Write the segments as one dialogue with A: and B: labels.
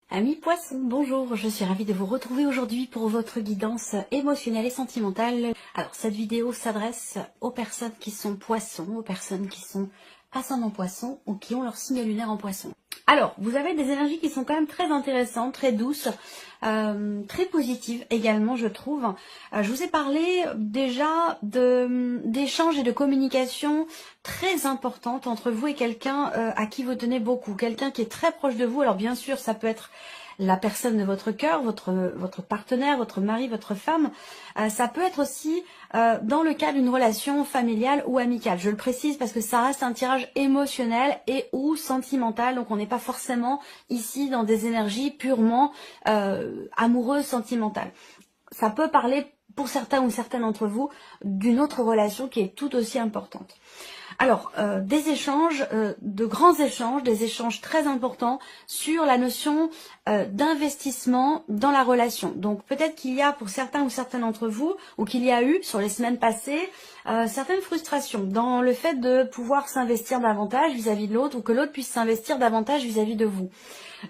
A: Amis poissons, bonjour, je suis ravie de vous retrouver aujourd'hui pour votre guidance émotionnelle et sentimentale. Alors cette vidéo s'adresse aux personnes qui sont poissons, aux personnes qui sont ascendant poisson ou qui ont leur signe lunaire en poisson. Alors, vous avez des énergies qui sont quand même très intéressantes, très douces, très positives également, je trouve. Je vous ai parlé déjà d'échanges et de communication très importantes entre vous et quelqu'un à qui vous tenez beaucoup, quelqu'un qui est très proche de vous. Alors bien sûr, ça peut être la personne de votre cœur, votre partenaire, votre mari, votre femme. Ça peut être aussi dans le cas d'une relation familiale ou amicale. Je le précise parce que ça reste un tirage émotionnel et ou sentimental. Donc on n'est pas forcément ici dans des énergies purement amoureuses, sentimentales. Ça peut parler pour certains ou certaines d'entre vous d'une autre relation qui est tout aussi importante. Alors, des échanges, de grands échanges, des échanges très importants sur la notion d'investissement dans la relation. Donc peut-être qu'il y a pour certains ou certaines d'entre vous, ou qu'il y a eu sur les semaines passées, certaines frustrations dans le fait de pouvoir s'investir davantage vis-à-vis de l'autre, ou que l'autre puisse s'investir davantage vis-à-vis de vous.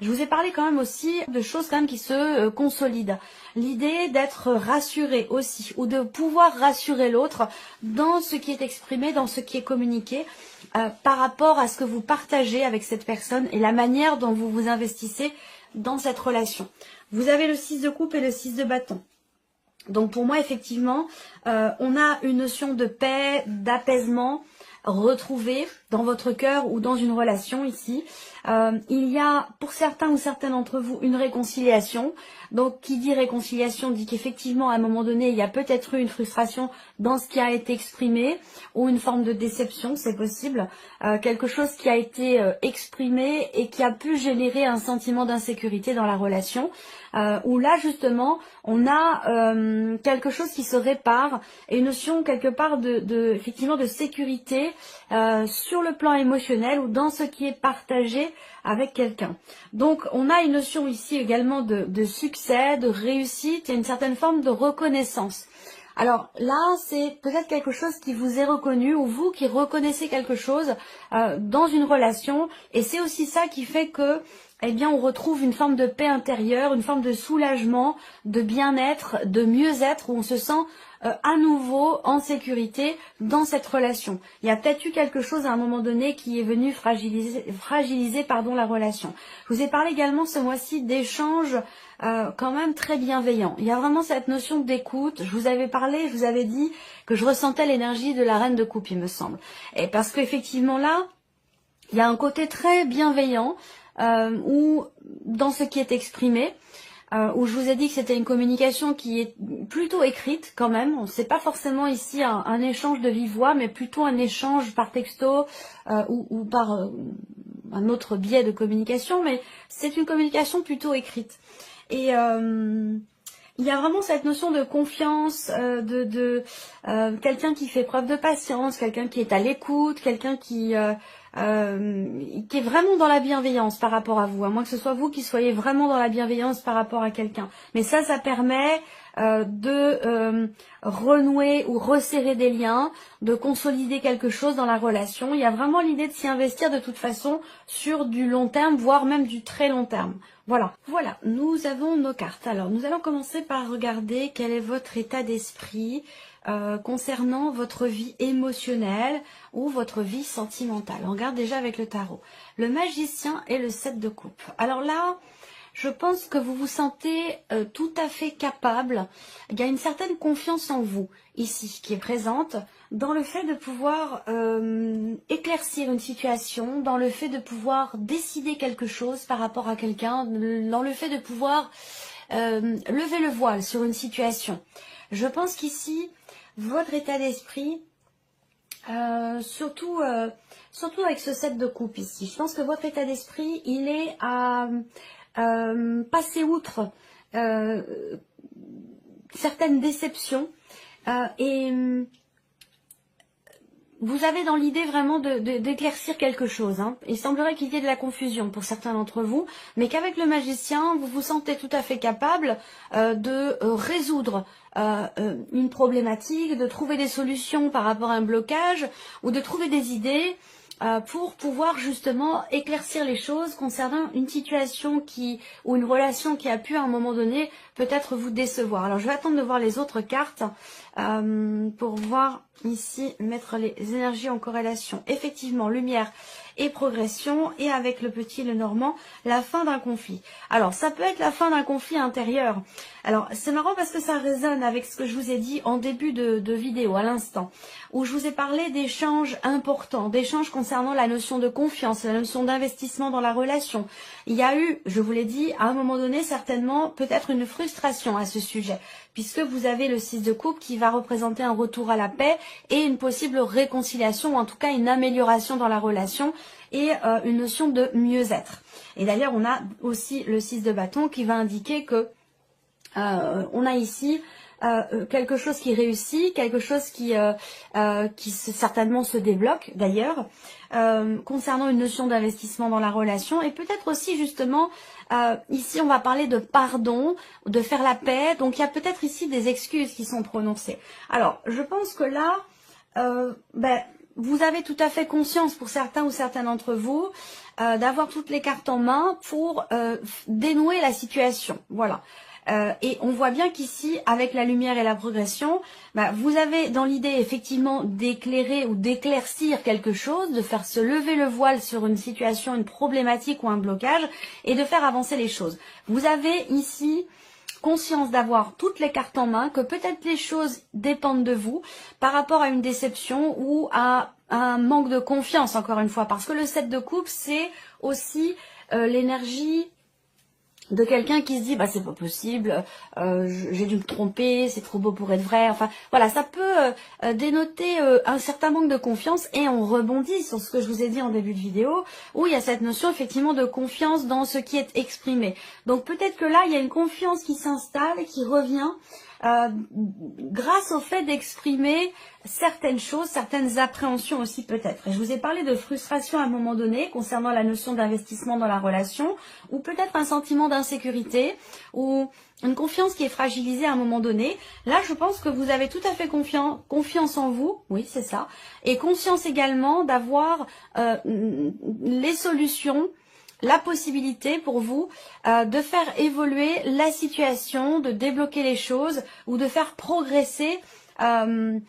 A: Je vous ai parlé quand même aussi de choses quand même qui se consolident. L'idée d'être rassuré aussi, ou de pouvoir rassurer l'autre dans ce qui est exprimé, dans ce qui est communiqué, par rapport à ce que vous partagez avec cette personne et la manière dont vous vous investissez dans cette relation. Vous avez le 6 de coupe et le 6 de bâton. Donc pour moi, effectivement, on a une notion de paix, d'apaisement retrouvée dans votre cœur ou dans une relation ici. Il y a pour certains ou certaines d'entre vous une réconciliation. Donc qui dit réconciliation dit qu'effectivement à un moment donné il y a peut-être eu une frustration dans ce qui a été exprimé ou une forme de déception, c'est possible. Quelque chose qui a été exprimé et qui a pu générer un sentiment d'insécurité dans la relation. Où là justement on a quelque chose qui se répare et une notion quelque part effectivement de sécurité sur le plan émotionnel ou dans ce qui est partagé avec quelqu'un. Donc on a une notion ici également de succès, de réussite et une certaine forme de reconnaissance. Alors là, c'est peut-être quelque chose qui vous est reconnu ou vous qui reconnaissez quelque chose dans une relation et c'est aussi ça qui fait que eh bien, on retrouve une forme de paix intérieure, une forme de soulagement, de bien-être, de mieux-être, où on se sent à nouveau en sécurité dans cette relation. Il y a peut-être eu quelque chose à un moment donné qui est venu fragiliser la relation. Je vous ai parlé également ce mois-ci d'échanges quand même très bienveillants. Il y a vraiment cette notion d'écoute. Je vous avais parlé, je vous avais dit que je ressentais l'énergie de la reine de coupe, il me semble. Et parce qu'effectivement là, il y a un côté très bienveillant où dans ce qui est exprimé, où je vous ai dit que c'était une communication qui est plutôt écrite quand même. C'est pas forcément ici un échange de vive voix, mais plutôt un échange par texto ou par un autre biais de communication, mais c'est une communication plutôt écrite. Et il y a vraiment cette notion de confiance, quelqu'un qui fait preuve de patience, quelqu'un qui est à l'écoute, quelqu'un qui est vraiment dans la bienveillance par rapport à vous, à moins que ce soit vous qui soyez vraiment dans la bienveillance par rapport à quelqu'un. Mais ça permet de renouer ou resserrer des liens, de consolider quelque chose dans la relation. Il y a vraiment l'idée de s'y investir de toute façon sur du long terme, voire même du très long terme. Voilà, nous avons nos cartes. Alors, nous allons commencer par regarder quel est votre état d'esprit concernant votre vie émotionnelle ou votre vie sentimentale. On regarde déjà avec le tarot. Le magicien et le 7 de coupe. Alors là, je pense que vous vous sentez tout à fait capable. Il y a une certaine confiance en vous ici qui est présente dans le fait de pouvoir éclaircir une situation, dans le fait de pouvoir décider quelque chose par rapport à quelqu'un, dans le fait de pouvoir lever le voile sur une situation. Je pense qu'ici, votre état d'esprit, surtout avec ce 7 de coupe ici, je pense que votre état d'esprit, il est à passer outre certaines déceptions et vous avez dans l'idée vraiment d'éclaircir quelque chose. Hein. Il semblerait qu'il y ait de la confusion pour certains d'entre vous, mais qu'avec le magicien, vous vous sentez tout à fait capable de résoudre une problématique, de trouver des solutions par rapport à un blocage, ou de trouver des idées pour pouvoir justement éclaircir les choses concernant une situation ou une relation qui a pu à un moment donné peut-être vous décevoir. Alors je vais attendre de voir les autres cartes pour voir ici, mettre les énergies en corrélation. Effectivement, lumière et progression, et avec le petit Lenormand, la fin d'un conflit. Alors ça peut être la fin d'un conflit intérieur. Alors c'est marrant parce que ça résonne avec ce que je vous ai dit en début de vidéo, à l'instant, où je vous ai parlé d'échanges importants, d'échanges concernant la notion de confiance, la notion d'investissement dans la relation. Il y a eu, je vous l'ai dit, à un moment donné, certainement, peut-être une frustration à ce sujet, puisque vous avez le 6 de coupe qui va représenter un retour à la paix et une possible réconciliation, ou en tout cas une amélioration dans la relation et une notion de mieux-être. Et d'ailleurs, on a aussi le 6 de bâton qui va indiquer que on a ici quelque chose qui réussit, quelque chose qui certainement se débloque d'ailleurs, concernant une notion d'investissement dans la relation, et peut-être aussi justement, ici on va parler de pardon, de faire la paix, donc il y a peut-être ici des excuses qui sont prononcées. Alors je pense que là, vous avez tout à fait conscience pour certains ou certaines d'entre vous d'avoir toutes les cartes en main pour dénouer la situation, voilà. Et on voit bien qu'ici, avec la lumière et la progression, vous avez dans l'idée effectivement d'éclairer ou d'éclaircir quelque chose, de faire se lever le voile sur une situation, une problématique ou un blocage, et de faire avancer les choses. Vous avez ici conscience d'avoir toutes les cartes en main, que peut-être les choses dépendent de vous par rapport à une déception ou à un manque de confiance, encore une fois, parce que le 7 de coupe, c'est aussi l'énergie de quelqu'un qui se dit c'est pas possible, j'ai dû me tromper, c'est trop beau pour être vrai, enfin voilà, ça peut dénoter un certain manque de confiance, et on rebondit sur ce que je vous ai dit en début de vidéo, où il y a cette notion effectivement de confiance dans ce qui est exprimé. Donc peut-être que là il y a une confiance qui s'installe et qui revient grâce au fait d'exprimer certaines choses, certaines appréhensions aussi peut-être. Et je vous ai parlé de frustration à un moment donné concernant la notion d'investissement dans la relation, ou peut-être un sentiment d'insécurité, ou une confiance qui est fragilisée à un moment donné. Là, je pense que vous avez tout à fait confiance en vous, oui c'est ça, et conscience également d'avoir les solutions, la possibilité pour vous de faire évoluer la situation, de débloquer les choses ou de faire progresser une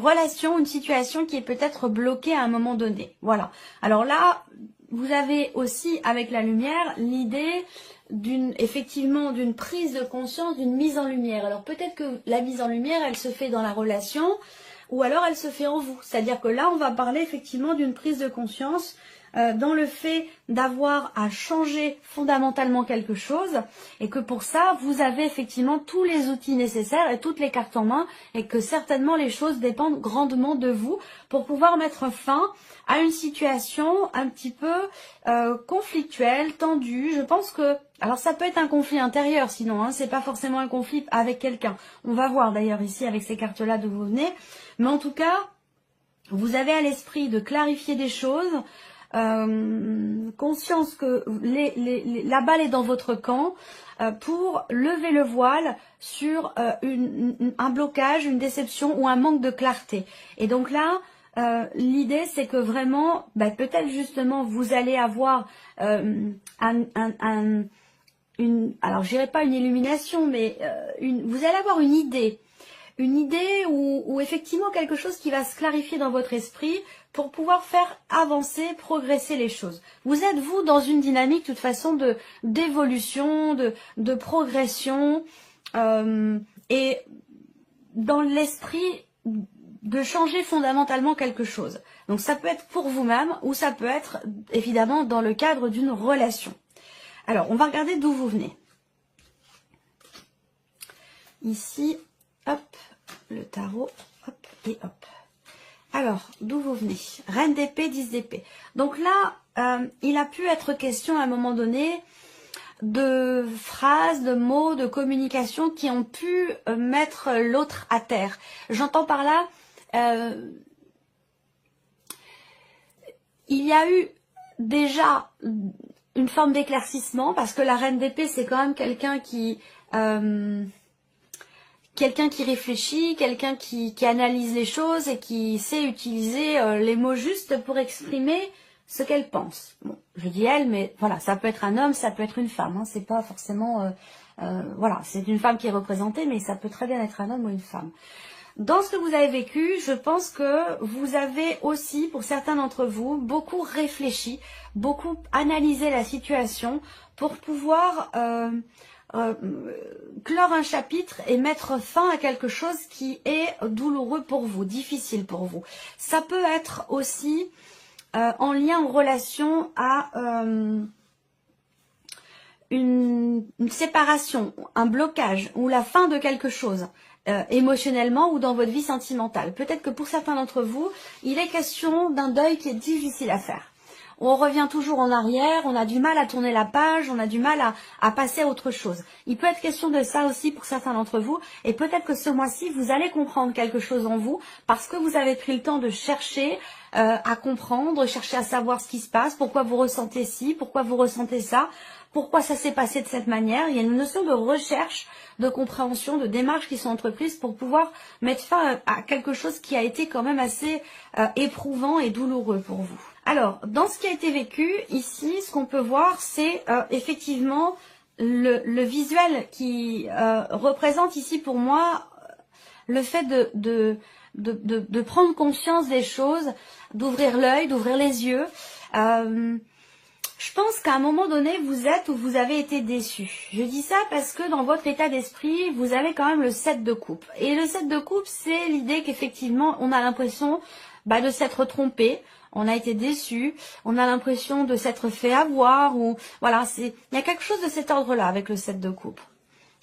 A: relation, une situation qui est peut-être bloquée à un moment donné. Voilà. Alors là, vous avez aussi avec la lumière l'idée effectivement d'une prise de conscience, d'une mise en lumière. Alors peut-être que la mise en lumière, elle se fait dans la relation, ou alors elle se fait en vous. C'est-à-dire que là, on va parler effectivement d'une prise de conscience dans le fait d'avoir à changer fondamentalement quelque chose, et que pour ça, vous avez effectivement tous les outils nécessaires et toutes les cartes en main, et que certainement les choses dépendent grandement de vous pour pouvoir mettre fin à une situation un petit peu conflictuelle, tendue. Je pense que, alors ça peut être un conflit intérieur sinon, c'est pas forcément un conflit avec quelqu'un. On va voir d'ailleurs ici avec ces cartes-là d'où vous venez, mais en tout cas, vous avez à l'esprit de clarifier des choses, conscience que la balle est dans votre camp, pour lever le voile sur un blocage, une déception ou un manque de clarté. Et donc là, l'idée c'est que vraiment, peut-être justement vous allez avoir alors je dirais pas une illumination, mais vous allez avoir une idée ou effectivement quelque chose qui va se clarifier dans votre esprit pour pouvoir faire avancer, progresser les choses. Vous êtes, vous, dans une dynamique, de toute façon, d'évolution, de progression, et dans l'esprit de changer fondamentalement quelque chose. Donc ça peut être pour vous-même, ou ça peut être, évidemment, dans le cadre d'une relation. Alors, on va regarder d'où vous venez. Ici, hop, le tarot, hop et hop. Alors, d'où vous venez? Reine d'épée, 10 d'épée. Donc là, il a pu être question à un moment donné de phrases, de mots, de communication qui ont pu mettre l'autre à terre. J'entends par là, il y a eu déjà une forme d'éclaircissement, parce que la reine d'épée, c'est quand même quelqu'un qui quelqu'un qui réfléchit, quelqu'un qui analyse les choses et qui sait utiliser les mots justes pour exprimer ce qu'elle pense. Bon, je dis elle, mais voilà, ça peut être un homme, ça peut être une femme, hein, c'est pas forcément... voilà, c'est une femme qui est représentée, mais ça peut très bien être un homme ou une femme. Dans ce que vous avez vécu, je pense que vous avez aussi, pour certains d'entre vous, beaucoup réfléchi, beaucoup analysé la situation pour pouvoir clore un chapitre et mettre fin à quelque chose qui est douloureux pour vous, difficile pour vous. Ça peut être aussi en lien, en relation à une séparation, un blocage ou la fin de quelque chose. Émotionnellement ou dans votre vie sentimentale. Peut-être que pour certains d'entre vous, il est question d'un deuil qui est difficile à faire. On revient toujours en arrière, on a du mal à tourner la page, on a du mal à passer à autre chose. Il peut être question de ça aussi pour certains d'entre vous, et peut-être que ce mois-ci, vous allez comprendre quelque chose en vous, parce que vous avez pris le temps de chercher à comprendre, chercher à savoir ce qui se passe, pourquoi vous ressentez ci, pourquoi vous ressentez ça, pourquoi ça s'est passé de cette manière. Il y a une notion de recherche, de compréhension, de démarches qui sont entreprises pour pouvoir mettre fin à quelque chose qui a été quand même assez éprouvant et douloureux pour vous. Alors, dans ce qui a été vécu, ici, ce qu'on peut voir, c'est effectivement le visuel qui représente ici pour moi le fait de prendre conscience des choses, d'ouvrir l'œil, d'ouvrir les yeux. Je pense qu'à un moment donné, vous êtes ou vous avez été déçu. Je dis ça parce que dans votre état d'esprit, vous avez quand même le 7 de coupe. Et le 7 de coupe, c'est l'idée qu'effectivement, on a l'impression de s'être trompé. On a été déçu, on a l'impression de s'être fait avoir, ou voilà, il y a quelque chose de cet ordre-là avec le 7 de coupe.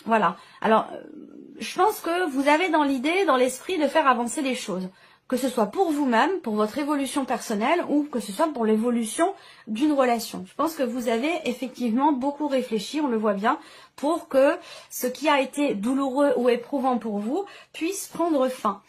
A: Voilà. Alors, je pense que vous avez dans l'idée, dans l'esprit de faire avancer les choses. Que ce soit pour vous-même, pour votre évolution personnelle, ou que ce soit pour l'évolution d'une relation. Je pense que vous avez effectivement beaucoup réfléchi, on le voit bien, pour que ce qui a été douloureux ou éprouvant pour vous puisse prendre fin.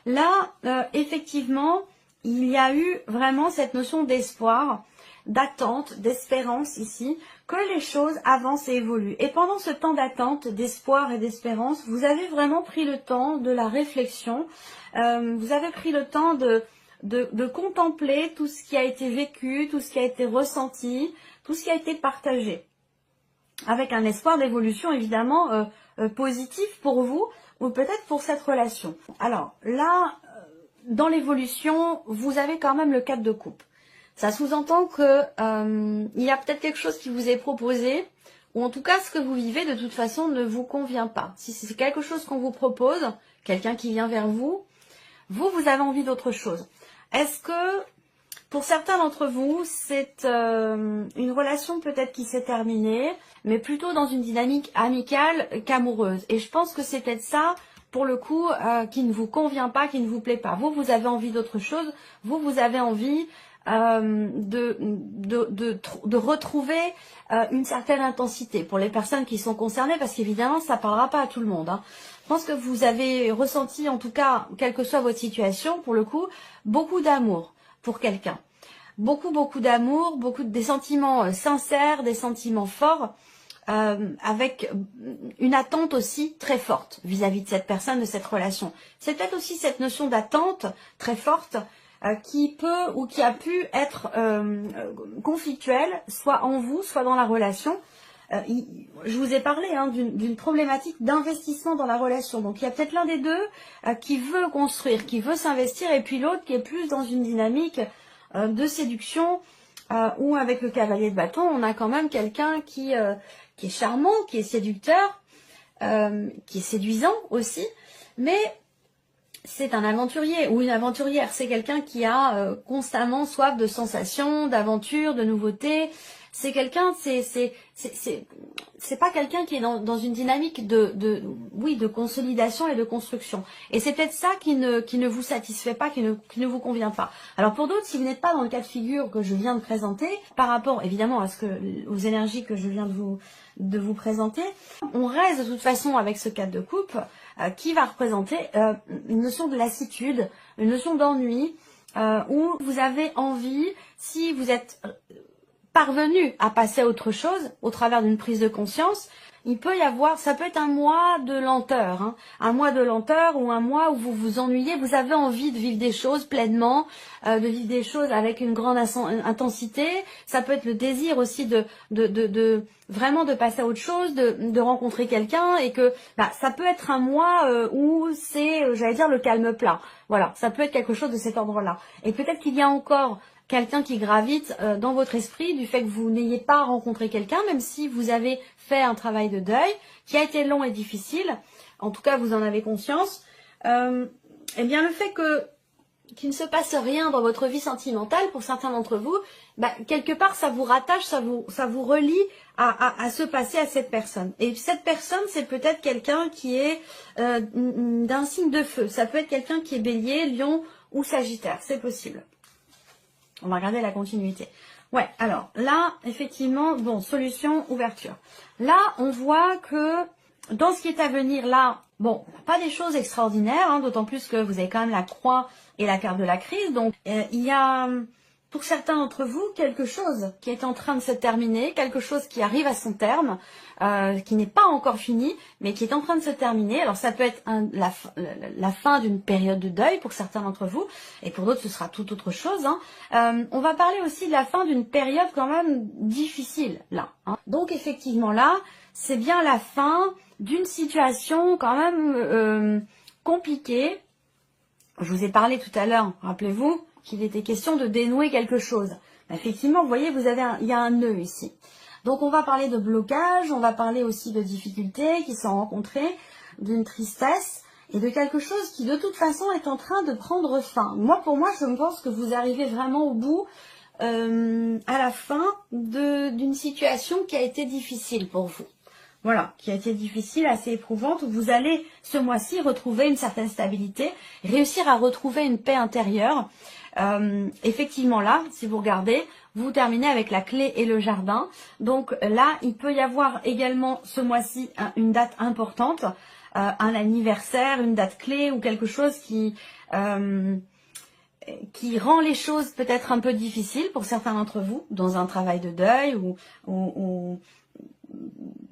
A: Là, effectivement, il y a eu vraiment cette notion d'espoir, d'attente, d'espérance ici, que les choses avancent et évoluent. Et pendant ce temps d'attente, d'espoir et d'espérance, vous avez vraiment pris le temps de la réflexion, vous avez pris le temps de contempler tout ce qui a été vécu, tout ce qui a été ressenti, tout ce qui a été partagé. Avec un espoir d'évolution évidemment positif pour vous, ou peut-être pour cette relation. Alors là, dans l'évolution, vous avez quand même le 4 de coupe. Ça sous-entend que il y a peut-être quelque chose qui vous est proposé, ou en tout cas ce que vous vivez de toute façon ne vous convient pas. Si c'est quelque chose qu'on vous propose, quelqu'un qui vient vers vous, vous avez envie d'autre chose. Est-ce que pour certains d'entre vous, c'est une relation peut-être qui s'est terminée, mais plutôt dans une dynamique amicale qu'amoureuse. Et je pense que c'est peut-être ça, pour le coup, qui ne vous convient pas, qui ne vous plaît pas. Vous avez envie d'autre chose. Vous avez envie de retrouver une certaine intensité pour les personnes qui sont concernées, parce qu'évidemment, ça ne parlera pas à tout le monde. Hein. Je pense que vous avez ressenti, en tout cas, quelle que soit votre situation, pour le coup, beaucoup d'amour pour quelqu'un. Beaucoup d'amour, des sentiments sincères, des sentiments forts, avec une attente aussi très forte vis-à-vis de cette personne, de cette relation. C'est peut-être aussi cette notion d'attente très forte qui peut ou qui a pu être conflictuelle, soit en vous, soit dans la relation. Je vous ai parlé d'une problématique d'investissement dans la relation. Donc il y a peut-être l'un des deux qui veut construire, qui veut s'investir, et puis l'autre qui est plus dans une dynamique de séduction, où avec le cavalier de bâton, on a quand même quelqu'un qui est charmant, qui est séducteur, qui est séduisant aussi, mais c'est un aventurier ou une aventurière. C'est quelqu'un qui a constamment soif de sensations, d'aventures, de nouveautés. C'est quelqu'un, c'est pas quelqu'un qui est dans une dynamique de consolidation et de construction. Et c'est peut-être ça qui ne vous satisfait pas, qui ne vous convient pas. Alors pour d'autres, si vous n'êtes pas dans le cas de figure que je viens de présenter, par rapport évidemment aux énergies que je viens de vous présenter, on reste de toute façon avec ce 4 de coupe qui va représenter une notion de lassitude, une notion d'ennui, où vous avez envie, si vous êtes parvenu à passer à autre chose au travers d'une prise de conscience, il peut y avoir, ça peut être un mois de lenteur, hein, un mois de lenteur ou un mois où vous vous ennuyez, vous avez envie de vivre des choses pleinement, de vivre des choses avec une grande intensité. Ça peut être le désir aussi de vraiment de passer à autre chose, de rencontrer quelqu'un, et que ça peut être un mois où c'est, j'allais dire, le calme plat. Voilà, ça peut être quelque chose de cet ordre-là. Et peut-être qu'il y a encore quelqu'un qui gravite dans votre esprit du fait que vous n'ayez pas rencontré quelqu'un, même si vous avez fait un travail de deuil qui a été long et difficile, en tout cas vous en avez conscience, eh bien le fait qu'il ne se passe rien dans votre vie sentimentale, pour certains d'entre vous, quelque part ça vous rattache, ça vous relie à ce passé, à cette personne. Et cette personne, c'est peut-être quelqu'un qui est d'un signe de feu, ça peut être quelqu'un qui est bélier, lion ou sagittaire, c'est possible. On va regarder la continuité. Ouais, alors là, effectivement, bon, solution, ouverture. Là, on voit que dans ce qui est à venir, là, bon, pas des choses extraordinaires, hein, d'autant plus que vous avez quand même la croix et la carte de la crise. Donc, il y a, pour certains d'entre vous, quelque chose qui est en train de se terminer, quelque chose qui arrive à son terme, qui n'est pas encore fini, mais qui est en train de se terminer. Alors, ça peut être la fin d'une période de deuil pour certains d'entre vous, et pour d'autres, ce sera tout autre chose. Hein. On va parler aussi de la fin d'une période quand même difficile, là. Hein. Donc, effectivement, là, c'est bien la fin d'une situation quand même compliquée. Je vous ai parlé tout à l'heure, rappelez-vous, qu'il était question de dénouer quelque chose. Effectivement, vous voyez, il y a un nœud ici. Donc, on va parler de blocage, on va parler aussi de difficultés qui sont rencontrées, d'une tristesse et de quelque chose qui, de toute façon, est en train de prendre fin. Pour moi, je pense que vous arrivez vraiment au bout, à la fin d'une situation qui a été difficile pour vous. Voilà, qui a été difficile, assez éprouvante, où vous allez, ce mois-ci, retrouver une certaine stabilité, réussir à retrouver une paix intérieure. Effectivement, là, si vous regardez, vous terminez avec la clé et le jardin. Donc là, il peut y avoir également, ce mois-ci, une date importante, un anniversaire, une date clé ou quelque chose qui rend les choses peut-être un peu difficiles pour certains d'entre vous, dans un travail de deuil ou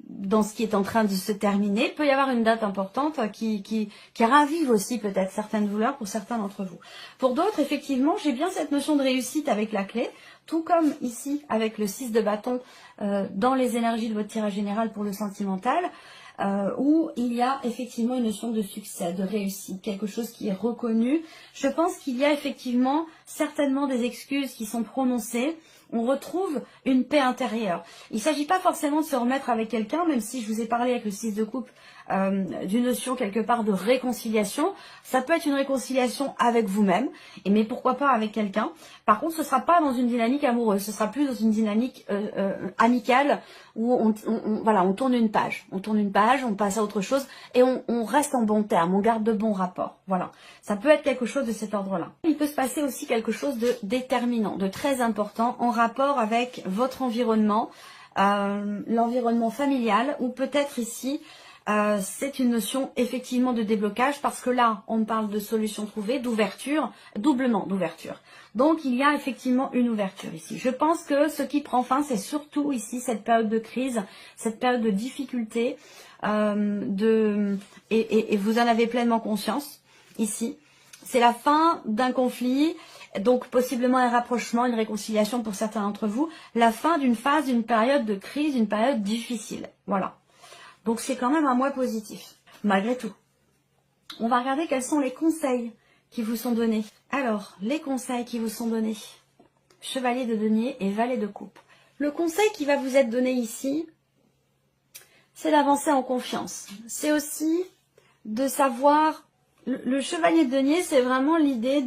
A: dans ce qui est en train de se terminer. Il peut y avoir une date importante qui ravive aussi peut-être certaines douleurs pour certains d'entre vous. Pour d'autres, effectivement, j'ai bien cette notion de réussite avec la clé, tout comme ici avec le 6 de bâton dans les énergies de votre tirage général pour le sentimental, où il y a effectivement une notion de succès, de réussite, quelque chose qui est reconnu. Je pense qu'il y a effectivement certainement des excuses qui sont prononcées. On retrouve une paix intérieure. Il ne s'agit pas forcément de se remettre avec quelqu'un, même si je vous ai parlé avec le 6 de coupe d'une notion quelque part de réconciliation. Ça peut être une réconciliation avec vous-même, mais pourquoi pas avec quelqu'un. Par contre, ce ne sera pas dans une dynamique amoureuse, ce sera plus dans une dynamique amicale où on tourne une page. On tourne une page, on passe à autre chose et on reste en bon terme, on garde de bons rapports. Voilà, ça peut être quelque chose de cet ordre-là. Il peut se passer aussi quelque chose de déterminant, de très important en rapport avec votre environnement, l'environnement familial, ou peut-être ici, c'est une notion effectivement de déblocage, parce que là, on parle de solution trouvée, d'ouverture, doublement d'ouverture. Donc, il y a effectivement une ouverture ici. Je pense que ce qui prend fin, c'est surtout ici cette période de crise, cette période de difficulté, et vous en avez pleinement conscience ici. C'est la fin d'un conflit, donc possiblement un rapprochement, une réconciliation pour certains d'entre vous, la fin d'une phase, d'une période de crise, d'une période difficile. Voilà. Donc c'est quand même un mois positif, malgré tout. On va regarder quels sont les conseils qui vous sont donnés. Alors, les conseils qui vous sont donnés. Chevalier de denier et valet de coupe. Le conseil qui va vous être donné ici, c'est d'avancer en confiance. C'est aussi de savoir... Le chevalier de denier, c'est vraiment l'idée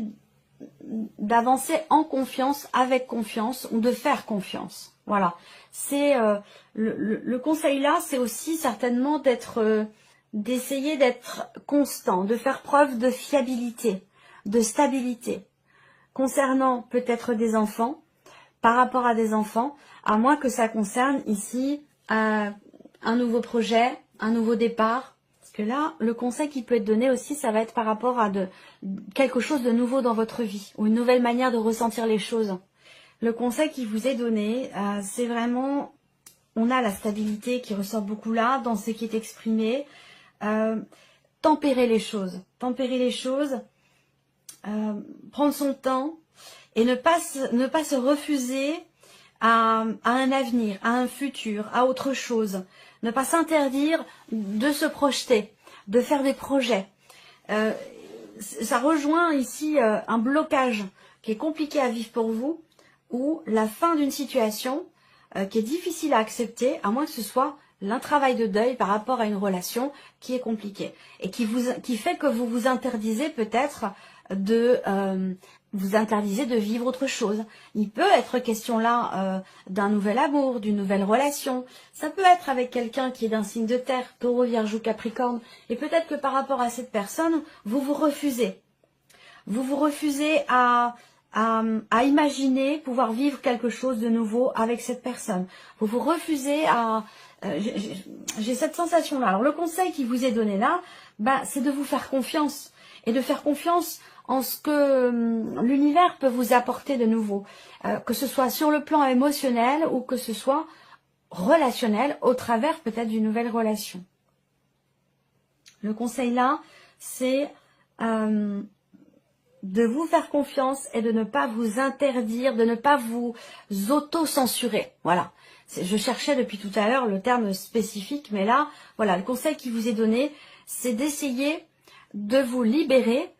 A: d'avancer en confiance, avec confiance, ou de faire confiance. Voilà. C'est le conseil là, c'est aussi certainement d'essayer d'être constant, de faire preuve de fiabilité, de stabilité. Concernant peut-être des enfants, par rapport à des enfants, à moins que ça concerne ici un nouveau projet, un nouveau départ. Parce que là, le conseil qui peut être donné aussi, ça va être par rapport à quelque chose de nouveau dans votre vie, ou une nouvelle manière de ressentir les choses. Le conseil qui vous est donné, c'est vraiment, on a la stabilité qui ressort beaucoup là, dans ce qui est exprimé. Tempérer les choses. Tempérer les choses, prendre son temps et ne pas se refuser à un avenir, à un futur, à autre chose. Ne pas s'interdire de se projeter, de faire des projets. Ça rejoint ici un blocage qui est compliqué à vivre pour vous, ou la fin d'une situation qui est difficile à accepter, à moins que ce soit un travail de deuil par rapport à une relation qui est compliquée et qui fait que vous vous interdisez peut-être de vivre autre chose. Il peut être question là d'un nouvel amour, d'une nouvelle relation. Ça peut être avec quelqu'un qui est d'un signe de terre, Taureau, Vierge ou Capricorne. Et peut-être que par rapport à cette personne, vous vous refusez. Vous vous refusez à imaginer pouvoir vivre quelque chose de nouveau avec cette personne. Vous vous refusez à... j'ai cette sensation-là. Alors le conseil qui vous est donné là, c'est de vous faire confiance. Et de faire confiance en ce que l'univers peut vous apporter de nouveau. Que ce soit sur le plan émotionnel ou que ce soit relationnel, au travers peut-être d'une nouvelle relation. Le conseil là, c'est de vous faire confiance et de ne pas vous interdire, de ne pas vous auto-censurer. Voilà. Je cherchais depuis tout à l'heure le terme spécifique, mais là, voilà, le conseil qui vous est donné, c'est d'essayer de vous libérer,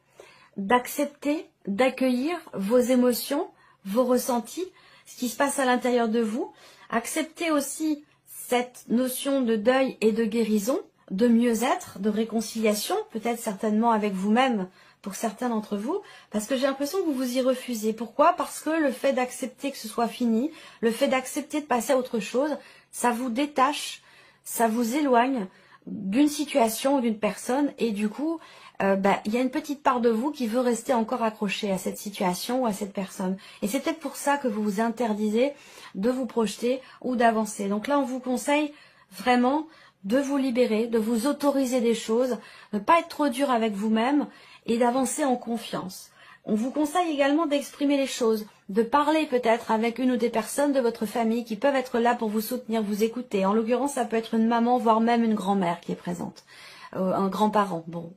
A: d'accepter, d'accueillir vos émotions, vos ressentis, ce qui se passe à l'intérieur de vous. Accepter aussi cette notion de deuil et de guérison, de mieux-être, de réconciliation, peut-être certainement avec vous-même pour certains d'entre vous, parce que j'ai l'impression que vous vous y refusez. Pourquoi? Parce que le fait d'accepter que ce soit fini, le fait d'accepter de passer à autre chose, ça vous détache, ça vous éloigne d'une situation ou d'une personne, et du coup, il y a une petite part de vous qui veut rester encore accrochée à cette situation ou à cette personne. Et c'est peut-être pour ça que vous vous interdisez de vous projeter ou d'avancer. Donc là, on vous conseille vraiment de vous libérer, de vous autoriser des choses, de ne pas être trop dur avec vous-même et d'avancer en confiance. On vous conseille également d'exprimer les choses, de parler peut-être avec une ou des personnes de votre famille qui peuvent être là pour vous soutenir, vous écouter. En l'occurrence, ça peut être une maman, voire même une grand-mère qui est présente, un grand-parent. Bon,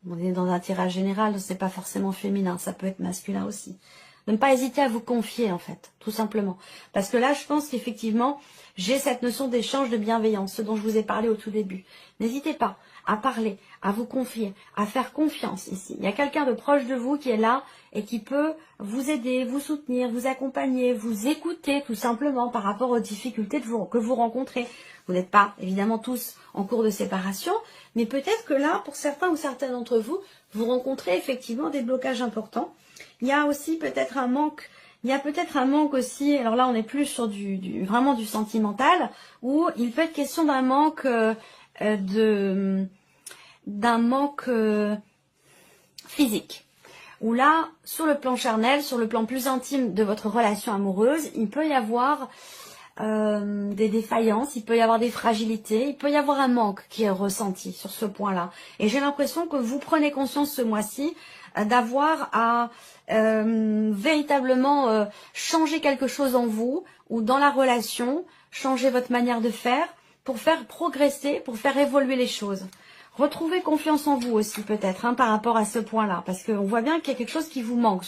A: on est dans un tirage général, c'est pas forcément féminin, ça peut être masculin aussi. De ne pas hésiter à vous confier, en fait, tout simplement. Parce que là, je pense qu'effectivement, j'ai cette notion d'échange de bienveillance, ce dont je vous ai parlé au tout début. N'hésitez pas à parler, à vous confier, à faire confiance ici. Il y a quelqu'un de proche de vous qui est là et qui peut vous aider, vous soutenir, vous accompagner, vous écouter tout simplement par rapport aux difficultés que vous rencontrez. Vous n'êtes pas évidemment tous en cours de séparation, mais peut-être que là, pour certains ou certaines d'entre vous, vous rencontrez effectivement des blocages importants. Il y a aussi peut-être un manque. Il y a peut-être un manque aussi, alors là on est plus sur vraiment du sentimental, où il peut être question d'un manque physique. Où là, sur le plan charnel, sur le plan plus intime de votre relation amoureuse, il peut y avoir des défaillances, il peut y avoir des fragilités, il peut y avoir un manque qui est ressenti sur ce point-là. Et j'ai l'impression que vous prenez conscience ce mois-ci d'avoir à véritablement changer quelque chose en vous ou dans la relation, changer votre manière de faire pour faire progresser, pour faire évoluer les choses. Retrouvez confiance en vous aussi peut-être par rapport à ce point-là, parce qu'on voit bien qu'il y a quelque chose qui vous manque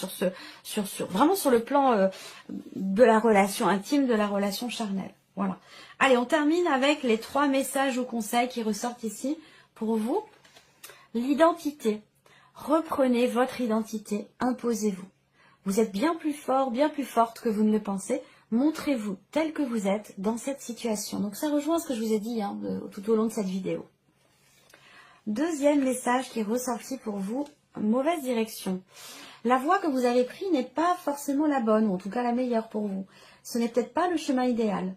A: vraiment sur le plan de la relation intime, de la relation charnelle. Voilà. Allez, on termine avec les 3 messages ou conseils qui ressortent ici pour vous. L'identité. Reprenez votre identité, imposez-vous. Vous êtes bien plus fort, bien plus forte que vous ne le pensez. Montrez-vous tel que vous êtes dans cette situation. Donc ça rejoint ce que je vous ai dit tout au long de cette vidéo. Deuxième message qui est ressorti pour vous, mauvaise direction. La voie que vous avez prise n'est pas forcément la bonne, ou en tout cas la meilleure pour vous. Ce n'est peut-être pas le chemin idéal.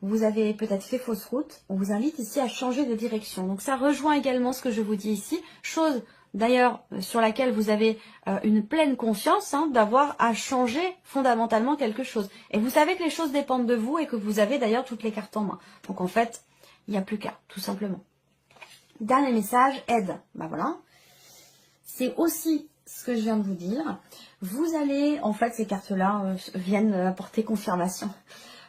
A: Vous avez peut-être fait fausse route. On vous invite ici à changer de direction. Donc ça rejoint également ce que je vous dis ici. Chose d'ailleurs sur laquelle vous avez une pleine conscience d'avoir à changer fondamentalement quelque chose. Et vous savez que les choses dépendent de vous et que vous avez d'ailleurs toutes les cartes en main. Donc en fait, il n'y a plus qu'à, tout simplement. Dernier message, aide. Voilà. C'est aussi ce que je viens de vous dire. Vous allez, en fait, ces cartes-là viennent apporter confirmation.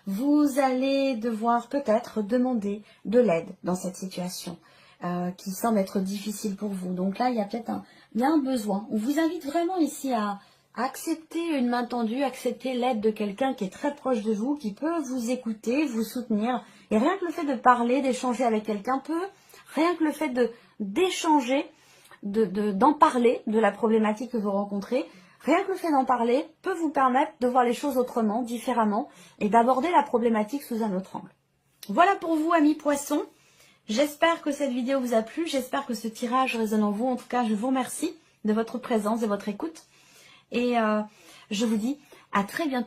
A: Vous allez devoir peut-être demander de l'aide dans cette situation qui semble être difficile pour vous. Donc là, il y a peut-être un besoin. On vous invite vraiment ici à accepter une main tendue, accepter l'aide de quelqu'un qui est très proche de vous, qui peut vous écouter, vous soutenir. Et rien que le fait de parler, d'échanger avec quelqu'un rien que le fait d'échanger, d'en parler de la problématique que vous rencontrez, rien que le fait d'en parler peut vous permettre de voir les choses autrement, différemment, et d'aborder la problématique sous un autre angle. Voilà pour vous, amis poissons. J'espère que cette vidéo vous a plu, j'espère que ce tirage résonne en vous. En tout cas, je vous remercie de votre présence, de votre écoute. Et je vous dis à très bientôt.